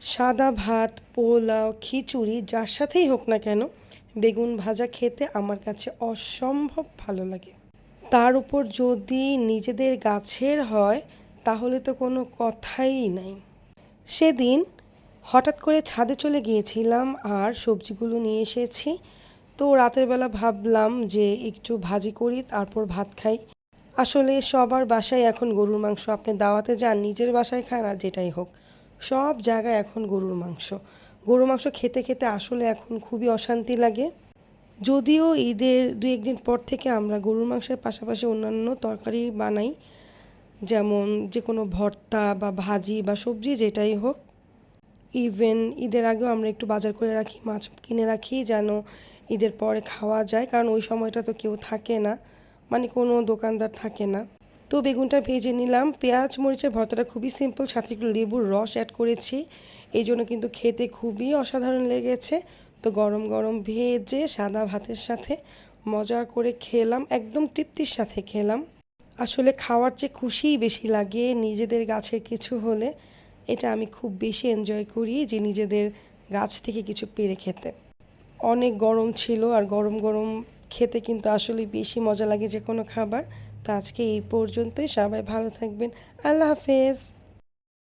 সাদা ভাত, পোলাও, খিচুড়ি যার সাথেই হোক না কেন, বেগুন ভাজা খেতে আমার কাছে অসম্ভব ভালো লাগে। তার উপর যদি নিজেদের গাছের হয় তাহলে তো কোনো কথাই নাই। সেদিন হঠাৎ করে ছাদে চলে গিয়েছিলাম আর সবজিগুলো নিয়ে এসেছি। তো রাতের বেলা ভাবলাম যে একটু ভাজি করি তারপর ভাত খাই। আসলে সবার বাসায় এখন গরুর মাংস, আপনি দাওয়াতে যান, নিজের বাসায় খান আর যেটাই হোক, সব জায়গায় এখন গরুর মাংস। গরুর মাংস খেতে খেতে আসলে এখন খুবই অশান্তি লাগে। যদিও ঈদের দুই একদিন পর থেকে আমরা গরুর মাংসের পাশাপাশি অন্যান্য তরকারি বানাই, যেমন যে কোনো ভর্তা বা ভাজি বা সবজি যেটাই হোক। ইভেন ঈদের আগেও আমরা একটু বাজার করে রাখি, মাছ কিনে রাখি যেন ঈদের পরে খাওয়া যায়, কারণ ওই সময়টা তো কেউ থাকে না, মানে কোনো দোকানদার থাকে না। তো বেগুনটা ভেজে নিলাম, পেঁয়াজ মরিচের ভর্তাটা খুবই সিম্পল, সাথে একটু লেবুর রস অ্যাড করেছি, এই জন্য কিন্তু খেতে খুবই অসাধারণ লেগেছে। তো গরম গরম ভেজে সাদা ভাতের সাথে মজা করে খেলাম, একদম তৃপ্তির সাথে খেলাম। আসলে খাওয়ার চেয়ে খুশিই বেশি লাগে নিজেদের গাছের কিছু হলে। এটা আমি খুব বেশি এনজয় করি যে নিজেদের গাছ থেকে কিছু পেড়ে খেতে। অনেক গরম ছিল আর গরম গরম খেতে কিন্তু আসলে বেশি মজা লাগে যে কোনো খাবার। তো আজকে এই পর্যন্তই, সবাই ভালো থাকবেন। আল্লাহ হাফেজ।